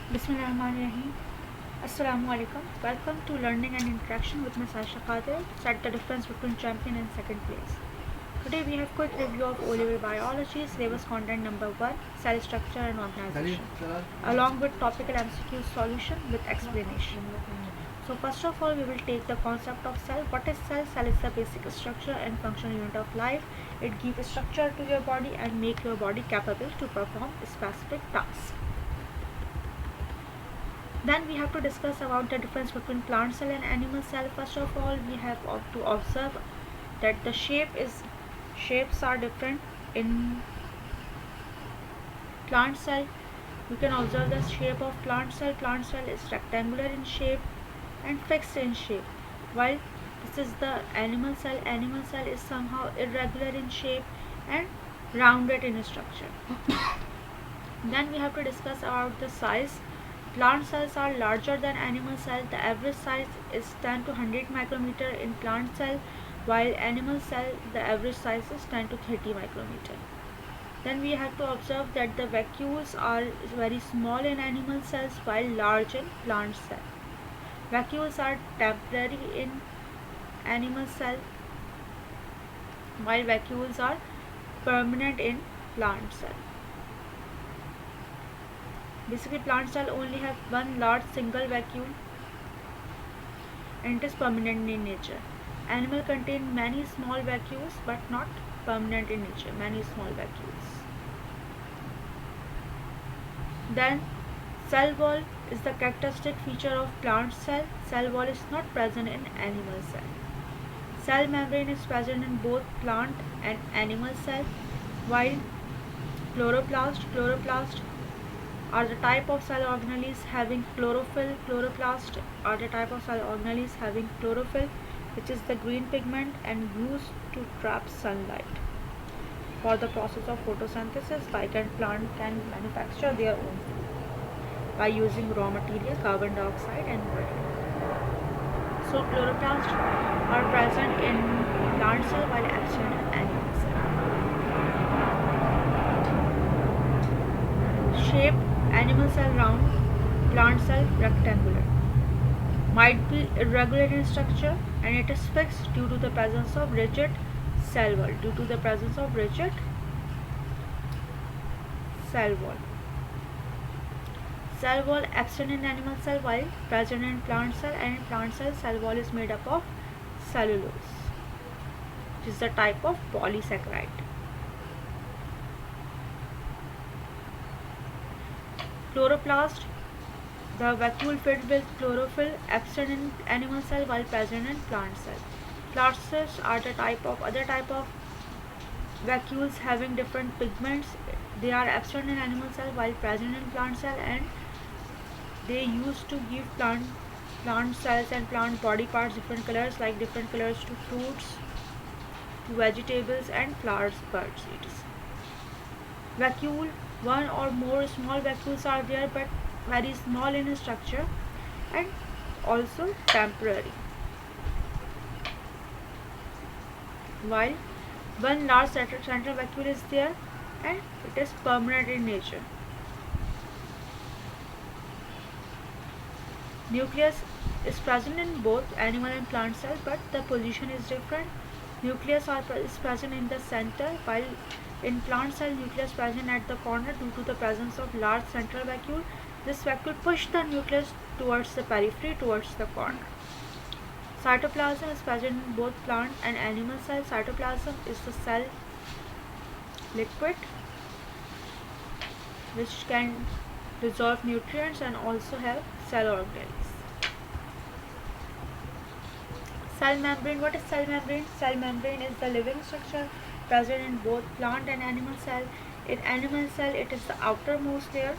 Bismillahirrahmanirrahim. Assalamu alaikum. Welcome to Learning and Interaction with Ms. Aisha Qadir. Set the difference between champion and second place. Today we have quick review of O-level biology, syllabus content number 1, cell structure and organization, along with topical MCQ solution with explanation. So first of all, we will take the concept of cell. What is cell? Cell is the basic structure and functional unit of life. It gives structure to your body and make your body capable to perform specific tasks. Then we have to discuss about the difference between plant cell and animal cell. First of all, we have to observe that the shapes are different in plant cell. You can observe the shape of plant cell. Plant cell is rectangular in shape and fixed in shape, while this is the animal cell. Animal cell is somehow irregular in shape and rounded in structure. Then we have to discuss about the size. Plant cells are larger than animal cell. The average size is 10 to 100 micrometer in plant cell, while animal cell the average size is 10 to 30 micrometer. Then we have to observe that the vacuoles are very small in animal cells while large in plant cell. Vacuoles are temporary in animal cell, while vacuoles are permanent in plant cell. Basically, plant cell only have one large single vacuole and it is permanent in nature. Animal contain many small vacuoles but not permanent in nature, many small vacuoles. Then cell wall is the characteristic feature of plant cell. Cell wall is not present in animal cell. Cell membrane is present in both plant and animal cell, while chloroplast are the type of cell organelles having chlorophyll. Chloroplast are the type of cell organelles having chlorophyll, which is the green pigment and used to trap sunlight. For the process of photosynthesis, plant can manufacture their own food by using raw material carbon dioxide and water. So chloroplasts are present in plant cell while absent in animal cell. Shape: animal cell round, plant cell rectangular. Might be irregular in structure and it is fixed due to the presence of rigid cell wall. Cell wall absent in animal cell while present in plant cell, and in plant cell wall is made up of cellulose, which is the type of polysaccharide. Chloroplast, the vacuole filled with chlorophyll, absent in animal cell while present in plant cell. Plasts are the other type of vacuoles having different pigments. They are absent in animal cell while present in plant cell, and they used to give plant cells and plant body parts different colors, like different colors to fruits, to vegetables and flowers, bird seeds. Vacuole: one or more small vacuoles are there but very small in structure and also temporary, while one large central vacuole is there and it is permanent in nature. Nucleus is present in both animal and plant cell, but the position is different. Nucleus is present in the center, while in plant cell nucleus present at the corner due to the presence of large central vacuole. This vacuole pushes the nucleus towards the periphery, towards the corner. Cytoplasm is present in both plant and animal cells. Cytoplasm is the cell liquid which can dissolve nutrients and also have cell organelles. Cell membrane. What is cell membrane? Cell membrane is the living structure present in both plant and animal cell. In animal cell, it is the outermost layer,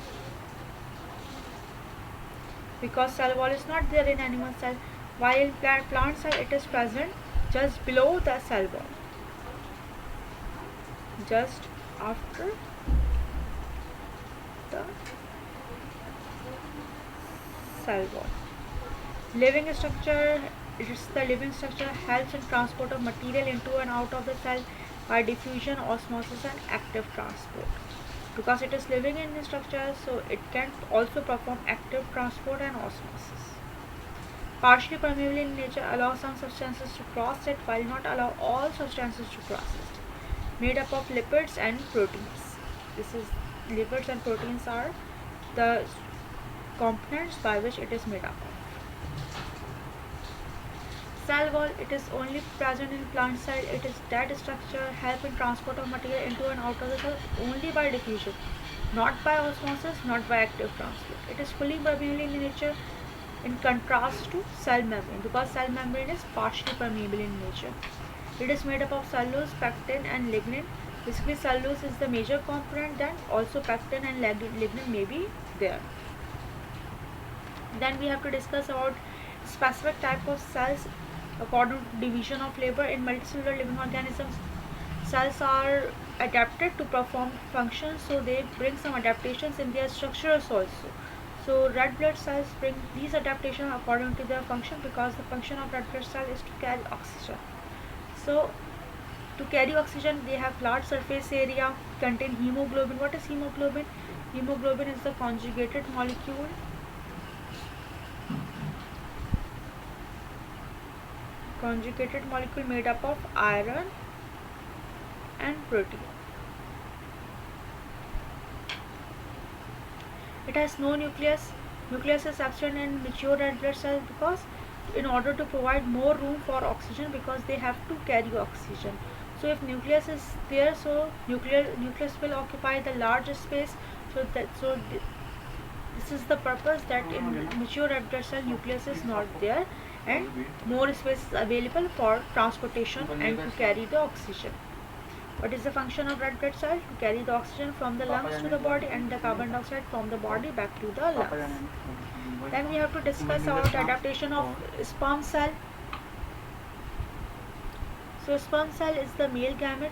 because cell wall is not there in animal cell, while in plant cell it is present just below the cell wall, just after the cell wall. Living structure. It is the living structure helps in transport of material into and out of the cell by diffusion, osmosis and active transport. Because it is living in structure, so it can also perform active transport and osmosis. Partially permeable in nature, allows some substances to cross it while not allow all substances to cross it. Made up of lipids and proteins. This is lipids and proteins are the components by which it is made up of. Cell wall, it is only present in plant cell. It is that structure help in transport of material into and out of the cell only by diffusion, not by osmosis, not by active transport. It is fully permeable in nature in contrast to cell membrane, because cell membrane is partially permeable in nature. It is made up of cellulose, pectin and lignin. Basically cellulose is the major component, then also pectin and lignin may be there. Then we have to discuss about specific type of cells according to division of labor. In multicellular living organisms, cells are adapted to perform functions, so they bring some adaptations in their structures also. So red blood cells bring these adaptations according to their function, because the function of red blood cell is to carry oxygen. So to carry oxygen, they have large surface area, contain hemoglobin. What is hemoglobin? Hemoglobin is the conjugated molecule made up of iron and protein. It has no nucleus. Nucleus is absent in mature red blood cells, because in order to provide more room for oxygen, because they have to carry oxygen. So if nucleus is there, so nucleus will occupy the large space. This is the purpose that in mature red blood cell nucleus is not there, and more space is available for transportation and to carry the oxygen. What is the function of red blood cell? To carry the oxygen from the lungs to the body and the carbon dioxide from the body back to the lungs. Then we have to discuss about adaptation of sperm cell. So sperm cell is the male gamete.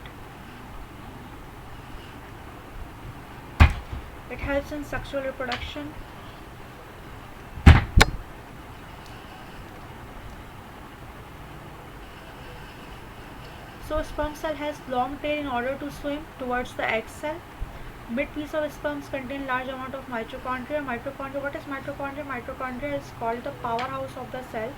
It helps in sexual reproduction. So sperm cell has long tail in order to swim towards the egg cell. Mid piece of sperms contain large amount of mitochondria. Mitochondria, what is mitochondria? Mitochondria is called the powerhouse of the cell.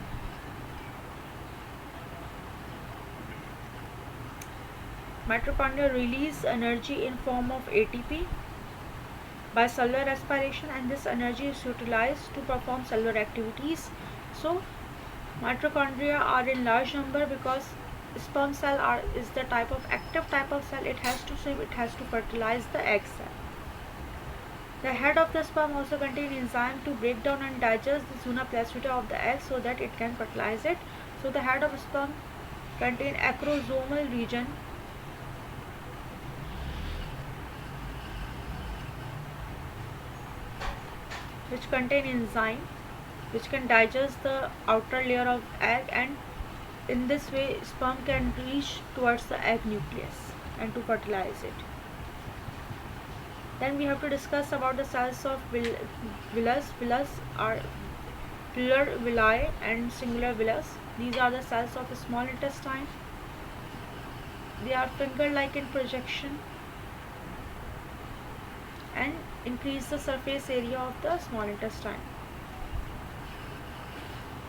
Mitochondria release energy in form of ATP by cellular respiration, and this energy is utilized to perform cellular activities. So mitochondria are in large number, because sperm cell is the active type of cell. It has to swim, it has to fertilize the egg cell. The head of the sperm also contains enzyme to break down and digest the zona plasmida of the egg so that it can fertilize it. So the head of sperm contains acrosomal region which contain enzyme which can digest the outer layer of egg, and in this way sperm can reach towards the egg nucleus and to fertilize it. Then we have to discuss about the cells of villus. Villus are plural villi and singular villus. These are the cells of the small intestine. They are finger-like in projection and increase the surface area of the small intestine.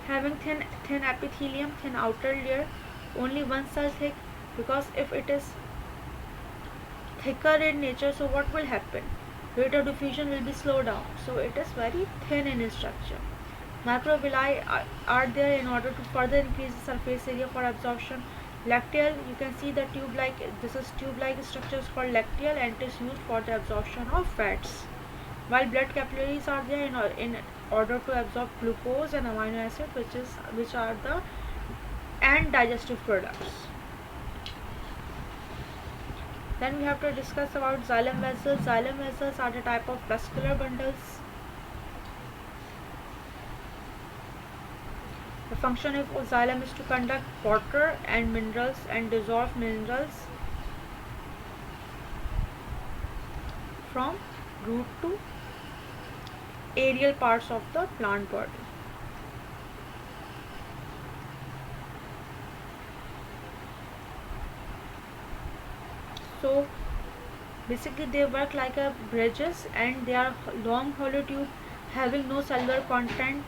Having thin epithelium, thin outer layer, only one cell thick, because if it is thicker in nature, so what will happen? Rate of diffusion will be slowed down. So it is very thin in structure. Microvilli are there in order to further increase the surface area for absorption. Lacteal, you can see the tube-like structure is called lacteal, and it is used for the absorption of fats. While blood capillaries are there in order to absorb glucose and amino acid, which are the digestive products. Then we have to discuss about xylem vessels. Xylem vessels are the type of vascular bundles. The function of xylem is to conduct water and minerals and dissolved minerals from root to aerial parts of the plant body. So Basically they work like a bridges, and they are long hollow tube having no cellular content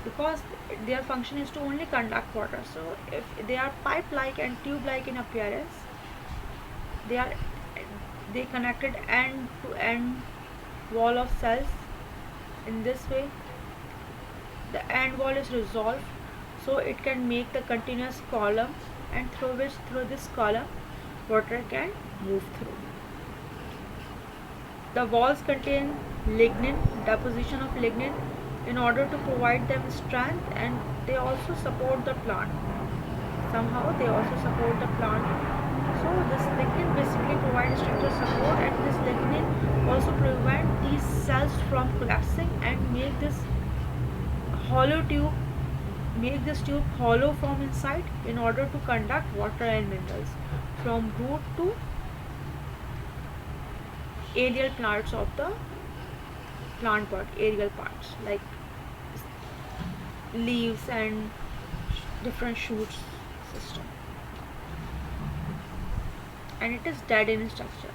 because their function is to only conduct water. So if they are pipe like and tube like in appearance, they are they connected end to end wall of cells. In this way the end wall is resolved, so it can make the continuous column, and through this column water can move through. The walls contain lignin, deposition of lignin, in order to provide them strength, and they also support the plant. Somehow they also support the plant. So this lignin basically provides structural support, and this lignin also prevent these cells from collapsing and make this hollow tube hollow from inside in order to conduct water and minerals from root to aerial parts of the plant part, aerial parts like leaves and different shoots system. And it is dead in structure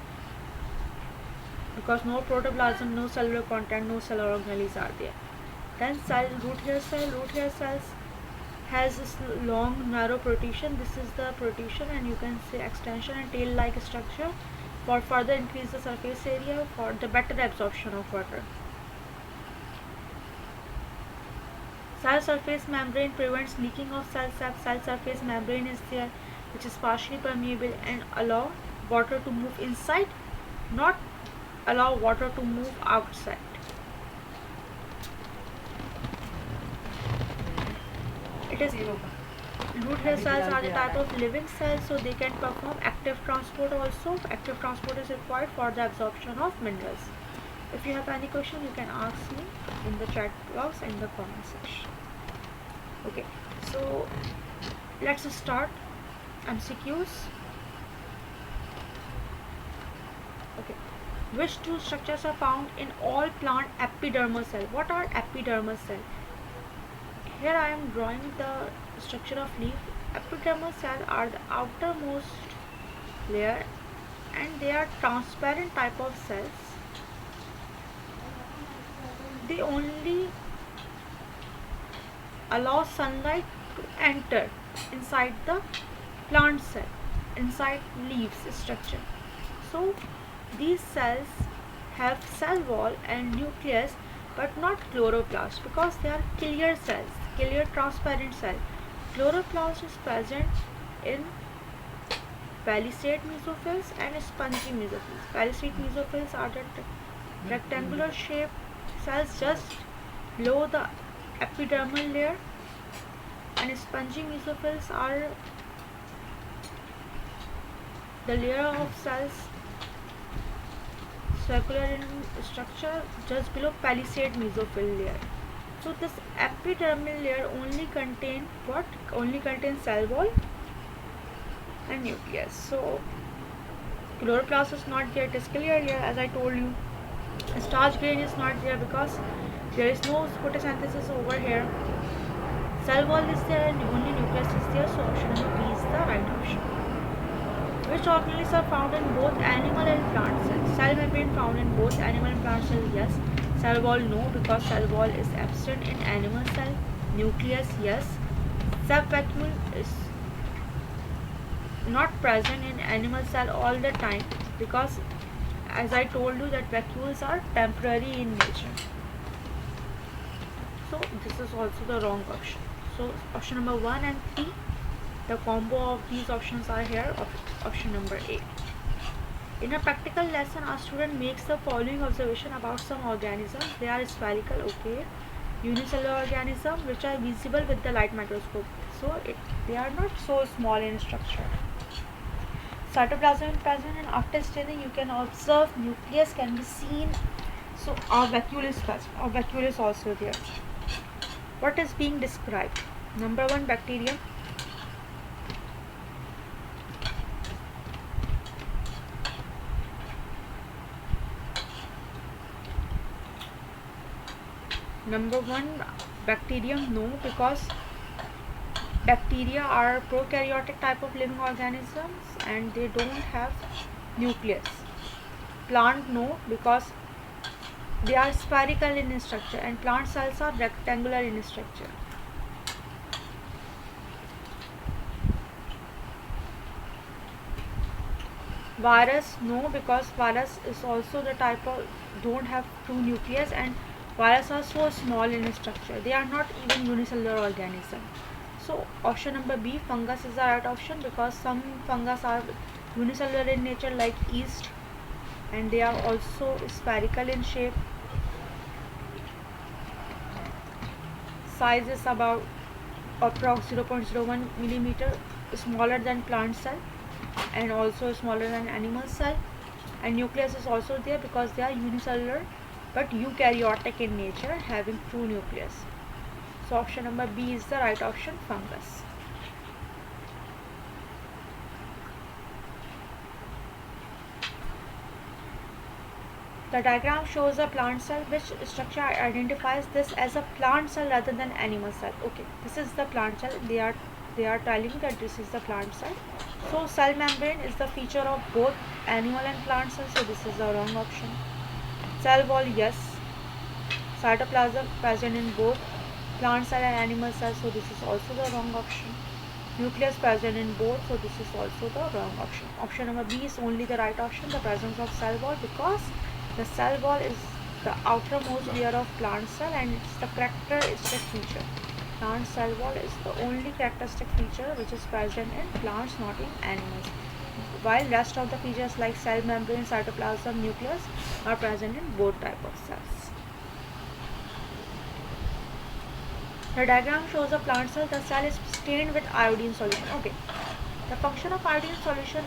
because no protoplasm, no cellular content, no cellular organelles are there. Then root hair cells has this long narrow protrusion. This is the protrusion, and you can say extension and tail like structure for further increase the surface area for the better absorption of water. Cell surface membrane prevents leaking of cell sap. Cell surface membrane is there, which is partially permeable and allow water to move inside, not allow water to move outside. It is root hair cells are the type of living cells, so they can perform active transport also. Active transport is required for the absorption of minerals. If you have any question, you can ask me in the chat box in the comment section. Okay, so let's start MCQs. Okay, which two structures are found in all plant epidermal cell? What are epidermal cell? Here I am drawing the structure of leaf. Epidermal cells are the outermost layer, and they are transparent type of cells. They only allow sunlight to enter inside the plant cell, inside leaves structure. So these cells have cell wall and nucleus, but not chloroplast, because they are clear cells, clear transparent cell. Chloroplast is present in palisade mesophils and spongy mesophils. Palisade mesophils are the rectangular shaped cells just below the epidermal layer, and spongy mesophils are the layer of cells circular in structure just below palisade mesophyll layer. So this epidermal layer only contains what? Only contains cell wall and nucleus. So chloroplast is not there. It is clear layer, as I told you. Starch grain is not there because there is no photosynthesis over here. Cell wall is there and only nucleus is there. So option number B is the right option. Which organelles are found in both animal and plant cells? Cell membrane found in both animal and plant cells, yes. Cell wall, no, because cell wall is absent in animal cell. Nucleus, yes. Subvacuole is not present in animal cell all the time, because as I told you that vacuoles are temporary in nature. So this is also the wrong option. So option number 1 and 3, the combo of these options are here. Option number A. In a practical lesson, a student makes the following observation about some organisms. They are spherical, okay, unicellular organisms which are visible with the light microscope. So they are not so small in structure. Cytoplasm is present, and after staining you can observe nucleus can be seen. So our vacuole is present. Our vacuole is also there. What is being described? Number 1, bacterium. Number 1, bacterium, no, because bacteria are prokaryotic type of living organisms and they don't have nucleus. plant no, because they are spherical in structure and plant cells are rectangular in structure. Virus no, because virus is also the type of don't have two nucleus, and virus are so small in structure, they are not even unicellular organism. So option number B, fungus, is the right option, because some fungus are unicellular in nature like yeast, and they are also spherical in shape. Size is about approx 0.01 millimeter, smaller than plant cell and also smaller than animal cell, and nucleus is also there because they are unicellular but eukaryotic in nature, having two nucleus. So option number B is the right option, fungus. The diagram shows a plant cell. Which structure identifies this as a plant cell rather than animal cell? Okay, this is the plant cell. They are telling that this is the plant cell. So cell membrane is the feature of both animal and plant cells. So this is the wrong option. Cell wall, yes. Cytoplasm present in both plant cell and animal cells. So this is also the wrong option. Nucleus present in both. So this is also the wrong option. Option number B is only the right option. The presence of cell wall, because the cell wall is the outermost layer of plant cell and it's the characteristic feature. Plant cell wall is the only characteristic feature which is present in plants, not in animals, while rest of the features like cell membrane, cytoplasm, nucleus are present in both type of cells. The diagram shows a plant cell. The cell is stained with iodine solution. Okay. The function of iodine solution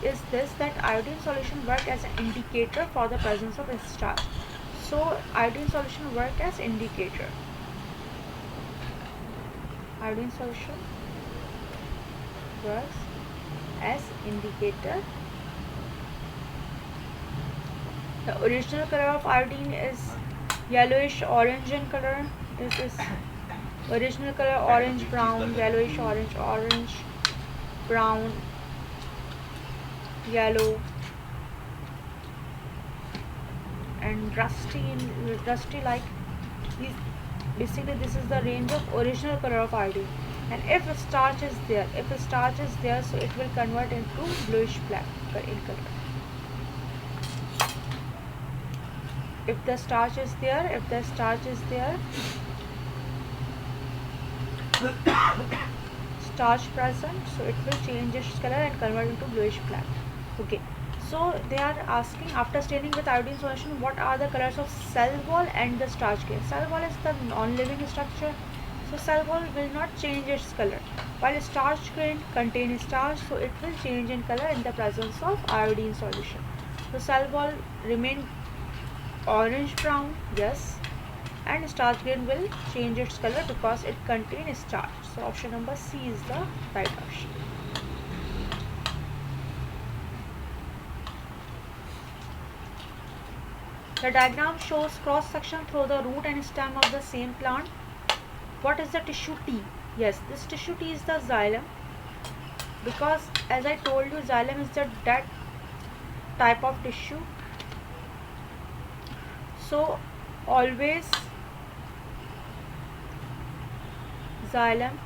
is this, that iodine solution work as an indicator for the presence of starch. So iodine solution work as indicator. Iodine solution works as indicator. The original color of iodine is yellowish orange in color. This is original color orange brown, yellowish orange, brown, yellow, and rusty like. Basically this is the range of original color of iodine, and if starch is there, so it will convert into bluish black in color. If the starch is there, starch present, so it will change its color and convert into bluish black. Okay, so they are asking, after staining with iodine solution, what are the colors of cell wall and the starch grain? Cell wall is the non-living structure, so cell wall will not change its color, while starch grain contains starch, so it will change in color in the presence of iodine solution. So cell wall remain orange brown, yes, and starch grain will change its color because it contains starch. So option number C is the right option. The diagram shows cross section through the root and stem of the same plant. What is the tissue T? Yes, this tissue T is the xylem, because as I told you, xylem is the dead type of tissue. So always xylem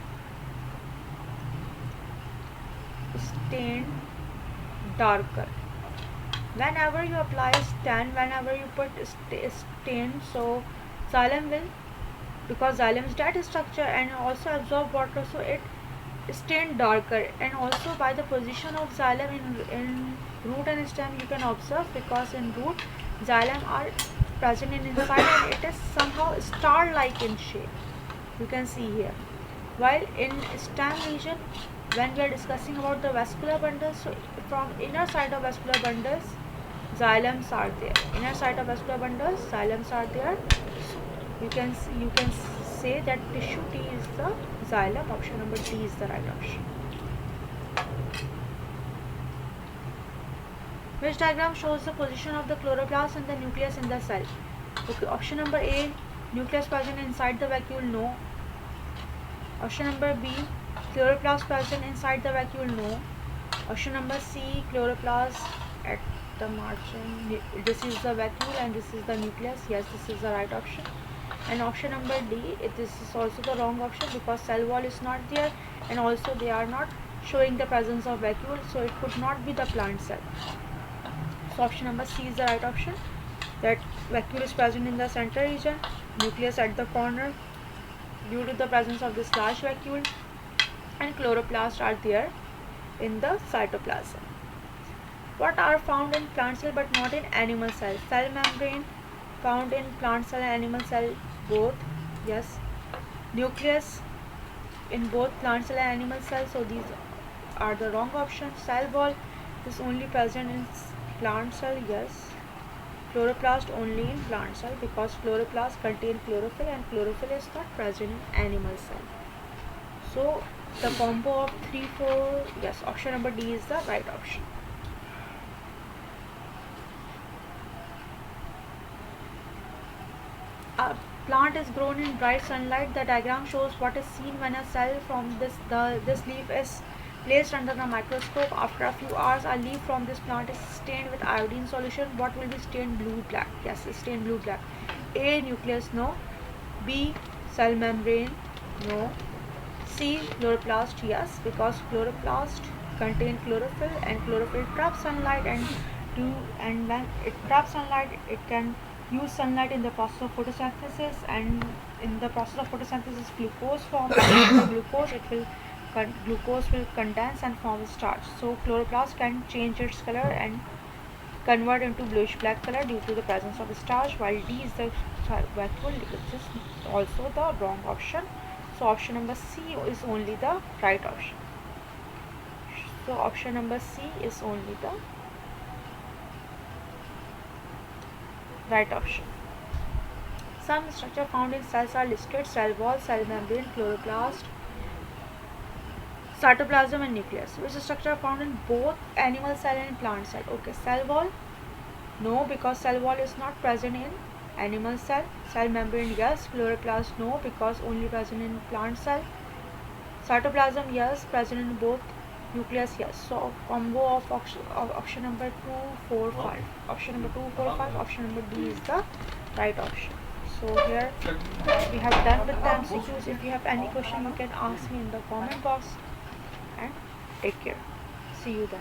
stained darker. Whenever you apply stain, whenever you put stain, so xylem will, because xylem is dead structure and also absorb water, so it stain darker. And also by the position of xylem in root and stem, you can observe, because in root xylem are present in inside and it is somehow star like in shape, you can see here, while in stem region, when we are discussing about the vascular bundles, so from inner side of vascular bundles xylems are there, inner side of vascular bundles xylems are there. So you can say that tissue T is the xylem. Option number D is the right option. Which diagram shows the position of the chloroplast and the nucleus in the cell? Okay, option number A, nucleus present inside the vacuole, no. Option number B, chloroplast present inside the vacuole, no. Option number C, chloroplast at the margin. This is the vacuole and this is the nucleus. Yes, this is the right option. And option number D, this is also the wrong option because cell wall is not there, and also they are not showing the presence of vacuole, so it could not be the plant cell. So option number C is the right option, that vacuole is present in the center region, nucleus at the corner due to the presence of this large vacuole, and chloroplasts are there in the cytoplasm. What are found in plant cell but not in animal cell? Cell membrane found in plant cell and animal cell both. Yes. Nucleus in both plant cell and animal cell, so these are the wrong options. Cell wall is only present in plant cell. Yes. Chloroplast only in plant cell because chloroplast contain chlorophyll and chlorophyll is not present in animal cell. So the combo of 3, 4, yes, option number D is the right option. A plant is grown in bright sunlight. The diagram shows what is seen when a cell from this leaf is placed under the microscope. After a few hours, a leaf from this plant is stained with iodine solution. What will be stained blue black? Yes, stained blue black. A, nucleus, no. B, cell membrane, no. C, chloroplast, yes, because chloroplast contain chlorophyll and chlorophyll traps sunlight, and when it traps sunlight, it can use sunlight in the process of photosynthesis, and in the process of photosynthesis glucose forms. Glucose will condense and form starch. So chloroplast can change its color and convert into bluish black color due to the presence of starch, while D is the vacuole, which is also the wrong option. So option number C is only the right option. So option number C is only the right option. Some structure found in cells are listed: cell wall, cell membrane, chloroplast, cytoplasm and nucleus. Which structure found in both animal cell and plant cell? Okay, cell wall, no, because cell wall is not present in animal cell. Cell membrane, yes. Chloroplast, no, because only present in plant cell. Cytoplasm, yes, present in both. Nucleus, yes. So combo of option number 2, 4, 5. Option number 2, 4, 5. Option number D is the right option. So here we have done with the MCQs. If you have any question, you can ask me in the comment box, and take care. See you then.